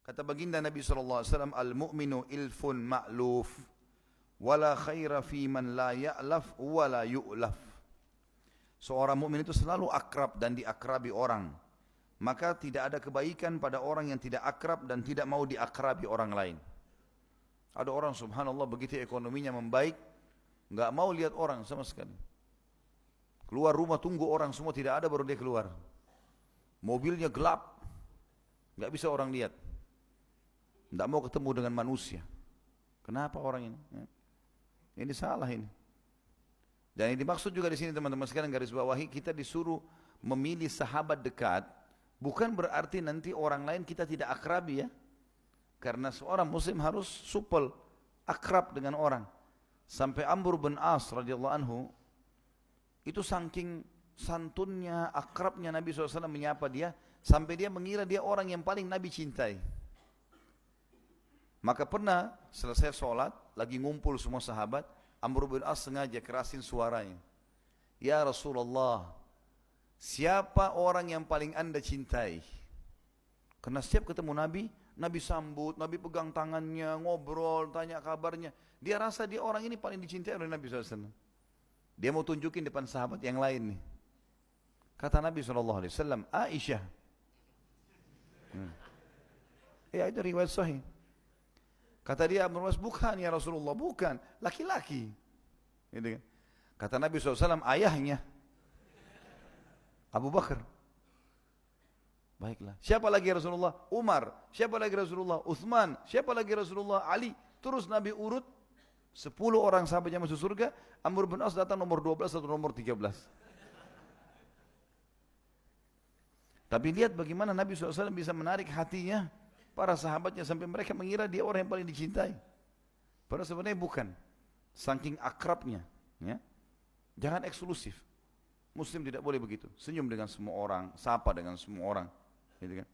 Kata baginda Nabi SAW, al-mu'minu ilfun ma'luf, wala khaira fi man la ya'laf, wala yu'laf. Seorang mukmin itu selalu akrab dan diakrabi orang. Maka tidak ada kebaikan pada orang yang tidak akrab dan tidak mau diakrabi orang lain. Ada orang subhanallah begitu ekonominya membaik, nggak mau lihat orang sama sekali. Keluar rumah tunggu orang semua tidak ada baru dia keluar. Mobilnya gelap, nggak bisa orang lihat. Nggak mau ketemu dengan manusia. Kenapa orang ini? Ini salah ini. Dan yang dimaksud juga di sini teman-teman sekalian garis bawahi, kita disuruh memilih sahabat dekat, bukan berarti nanti orang lain kita tidak akrabi ya. Karena seorang muslim harus supel, akrab dengan orang. Sampai Amr bin As radhiyallahu anhu, itu saking santunnya, akrabnya Nabi SAW menyapa dia, sampai dia mengira dia orang yang paling Nabi cintai. Maka pernah selesai sholat, lagi ngumpul semua sahabat, Amr bin As sengaja kerasin suaranya. Ya Rasulullah, siapa orang yang paling anda cintai? Karena setiap ketemu Nabi, Nabi sambut, Nabi pegang tangannya, ngobrol, tanya kabarnya. Dia rasa dia orang ini paling dicintai oleh Nabi SAW. Dia mau tunjukin depan sahabat yang lain nih. Kata Nabi SAW, Aisyah. Ya itu riwayat sahih. Kata dia, bukan ya Rasulullah, bukan. Laki-laki. Gitu kan. Kata Nabi SAW, ayahnya. Abu Bakar. Baiklah. Siapa lagi Rasulullah? Umar. Siapa lagi Rasulullah? Uthman. Siapa lagi Rasulullah? Ali. Terus Nabi urut 10 orang sahabatnya masuk surga. Amr bin As datang nomor 12 atau nomor 13. Tapi lihat bagaimana Nabi SAW bisa menarik hatinya para sahabatnya sampai mereka mengira dia orang yang paling dicintai. Padahal sebenarnya bukan. Saking akrabnya. Ya. Jangan eksklusif. Muslim tidak boleh begitu. Senyum dengan semua orang, sapa dengan semua orang. Gitu kan.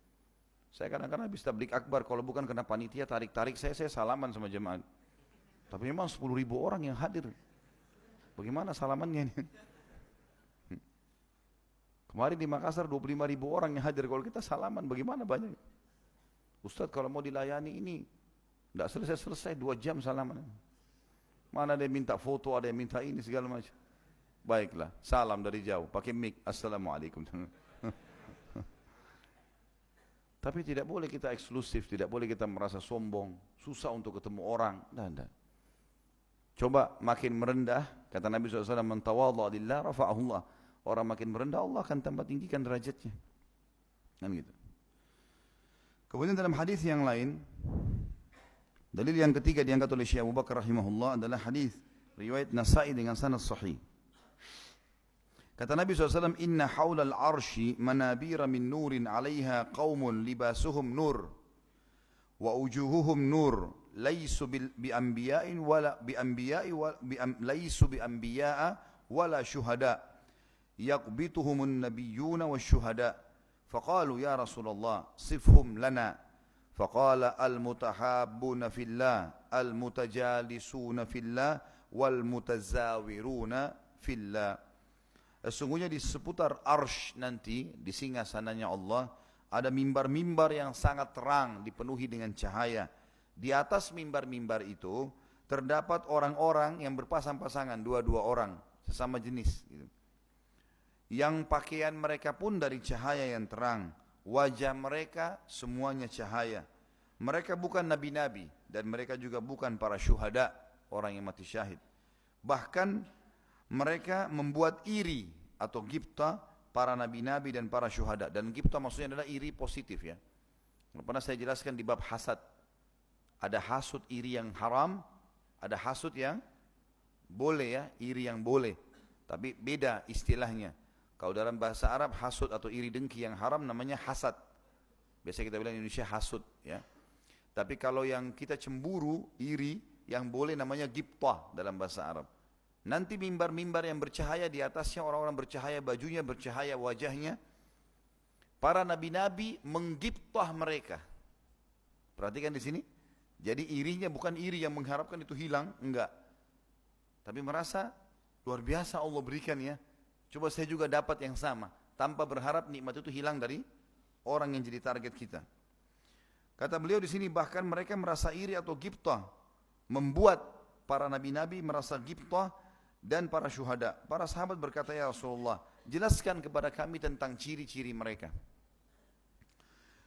Saya kadang-kadang habis tablik akbar, kalau bukan kena panitia tarik-tarik saya salaman sama jemaah. Tapi memang 10.000 orang yang hadir. Bagaimana salamannya ini? Kemarin di Makassar 25.000 orang yang hadir. Kalau kita salaman bagaimana banyak? Ustaz kalau mau dilayani ini tidak selesai-selesai 2 jam salaman. Mana ada yang minta foto, ada yang minta ini segala macam. Baiklah, salam dari jauh, pakai mic, assalamualaikum. Tapi tidak boleh kita eksklusif, tidak boleh kita merasa sombong, susah untuk ketemu orang. Tidak. Coba makin merendah, kata Nabi SAW, man tawadha lillah rafa'ahullah. Orang makin merendah, Allah akan tambah tinggikan derajatnya. Kan gitu. Kemudian dalam hadis yang lain, dalil yang ketiga diangkat oleh Syekh Abu Bakar rahimahullah adalah hadis riwayat Nasa'i dengan sanad sahih. Kata Nabi SAW, inna hawlal arshi manabira min nurin alaiha qawmun libasuhum nur wa ujuhuhum nur laysu bi'anbiya'in wala laysu bi'anbiya'a wala syuhada yaqbituhumun nabiyyuna wa syuhada faqalu ya Rasulullah sifhum lana faqala al-mutahabbuna fillah al-mutajalisuna fillah wal-mutazawiruna fillah. Sesungguhnya di seputar arsh nanti, di singgasananya Allah, ada mimbar-mimbar yang sangat terang, dipenuhi dengan cahaya. Di atas mimbar-mimbar itu, terdapat orang-orang yang berpasang-pasangan, dua-dua orang, sesama jenis. Yang pakaian mereka pun dari cahaya yang terang. Wajah mereka semuanya cahaya. Mereka bukan nabi-nabi, dan mereka juga bukan para syuhada, orang yang mati syahid. Bahkan mereka membuat iri atau gibta para nabi-nabi dan para syuhada. Dan gibta maksudnya adalah iri positif ya. Pernah saya jelaskan di bab hasad. Ada hasud iri yang haram, ada hasud yang boleh ya, iri yang boleh. Tapi beda istilahnya. Kalau dalam bahasa Arab hasud atau iri dengki yang haram namanya hasad. Biasa kita bilang di Indonesia hasud ya. Tapi kalau yang kita cemburu, iri, yang boleh namanya gibta dalam bahasa Arab. Nanti mimbar-mimbar yang bercahaya di atasnya orang-orang bercahaya, bajunya bercahaya, wajahnya. Para nabi-nabi menggibtah mereka. Perhatikan di sini. Jadi irinya bukan iri yang mengharapkan itu hilang, enggak. Tapi merasa luar biasa Allah berikan ya. Coba saya juga dapat yang sama, tanpa berharap nikmat itu hilang dari orang yang jadi target kita. Kata beliau di sini bahkan mereka merasa iri atau ghibtah, membuat para nabi-nabi merasa ghibtah dan para syuhada. Para sahabat berkata, ya Rasulullah, jelaskan kepada kami tentang ciri-ciri mereka.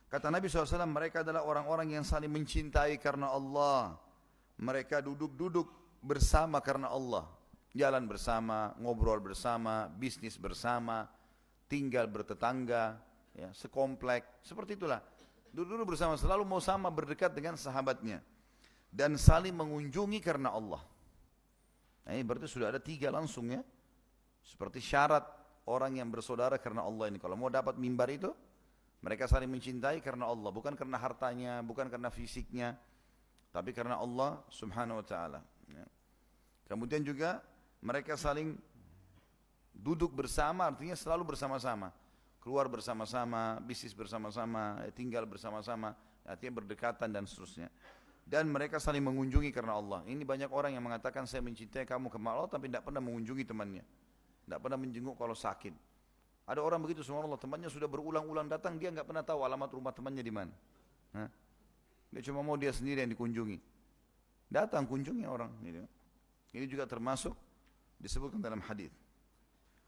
Kata Nabi SAW, mereka adalah orang-orang yang saling mencintai karena Allah. Mereka duduk-duduk bersama karena Allah. Jalan bersama, ngobrol bersama, bisnis bersama, tinggal bertetangga, ya, sekomplek, seperti itulah. Duduk-duduk bersama, selalu mau sama berdekat dengan sahabatnya. Dan saling mengunjungi karena Allah. Nah, ini berarti sudah ada 3 langsung ya. Seperti syarat orang yang bersaudara karena Allah ini. Kalau mau dapat mimbar itu, mereka saling mencintai karena Allah. Bukan karena hartanya, bukan karena fisiknya. Tapi karena Allah subhanahu wa ta'ala. Ya. Kemudian juga mereka saling duduk bersama, artinya selalu bersama-sama. Keluar bersama-sama, bisnis bersama-sama, tinggal bersama-sama, artinya berdekatan dan seterusnya. Dan mereka saling mengunjungi karena Allah. Ini banyak orang yang mengatakan saya mencintai kamu karena Allah, tapi tidak pernah mengunjungi temannya. Tidak pernah menjenguk kalau sakit. Ada orang begitu, subhanallah, temannya sudah berulang-ulang datang, dia nggak pernah tahu alamat rumah temannya di mana. Dia cuma mau dia sendiri yang dikunjungi. Datang kunjungi orang. Ini juga termasuk disebutkan dalam hadis.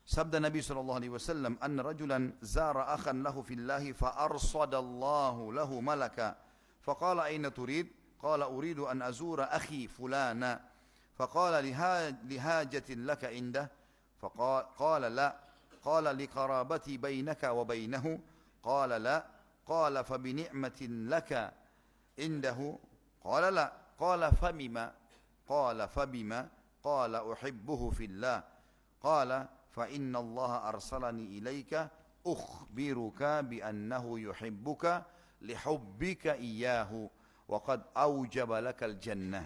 Sabda Nabi SAW, "Anna rajulan zara akhan lahu fillahi fa arsadallahu lahu malaka. Faqala aina turid? Qala uridu an azura akhi fulana." Faqala lihajatin laka indah? Faqala la. Qala liqarabati bainaka wa bainahu? Qala la. Qala fa bi ni'matin laka indahu? Qala la. Qala famima? Qala fabima? Qala uhibbuhu fillah. Qala fa inna Allah arsalani ilaika ukhbiruka bi annahu yuhibbuka lihubbika iyyahu wa qad aujaba lakal jannah.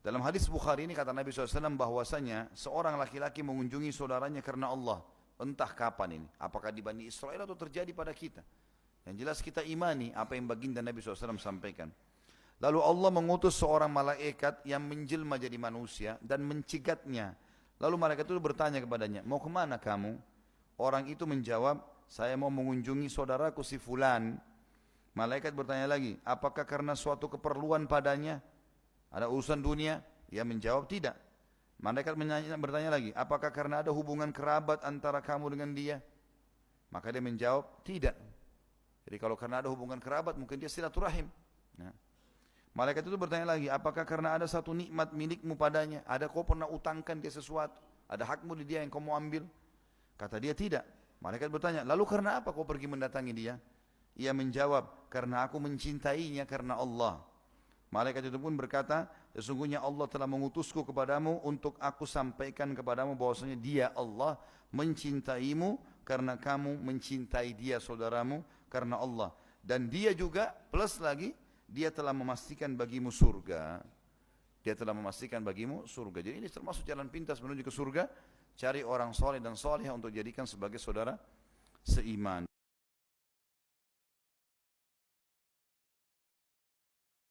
Dalam hadis Bukhari ini kata Nabi SAW bahwasanya seorang laki-laki mengunjungi saudaranya karena Allah. Entah kapan ini, apakah di Bani Israel atau terjadi pada kita. Yang jelas kita imani apa yang baginda Nabi SAW sampaikan. Lalu Allah mengutus seorang malaikat yang menjelma jadi manusia dan mencegatnya. Lalu malaikat itu bertanya kepadanya, mau kemana kamu? Orang itu menjawab, saya mau mengunjungi saudaraku si fulan. Malaikat bertanya lagi, apakah karena suatu keperluan padanya? Ada urusan dunia? Ia menjawab, tidak. Malaikat bertanya lagi, apakah karena ada hubungan kerabat antara kamu dengan dia? Maka dia menjawab, tidak. Jadi kalau karena ada hubungan kerabat, mungkin dia silaturahim. Nah. Malaikat itu bertanya lagi, apakah karena ada satu nikmat milikmu padanya? Ada kau pernah utangkan dia sesuatu? Ada hakmu di dia yang kau mau ambil? Kata dia tidak. Malaikat bertanya, lalu karena apa kau pergi mendatangi dia? Ia menjawab, karena aku mencintainya karena Allah. Malaikat itu pun berkata, sesungguhnya Allah telah mengutusku kepadamu untuk aku sampaikan kepadamu bahwasanya dia Allah mencintaimu karena kamu mencintai dia saudaramu karena Allah. Dan dia juga plus lagi, dia telah memastikan bagimu surga. Dia telah memastikan bagimu surga. Jadi ini termasuk jalan pintas menuju ke surga. Cari orang soleh dan soleh untuk jadikan sebagai saudara seiman.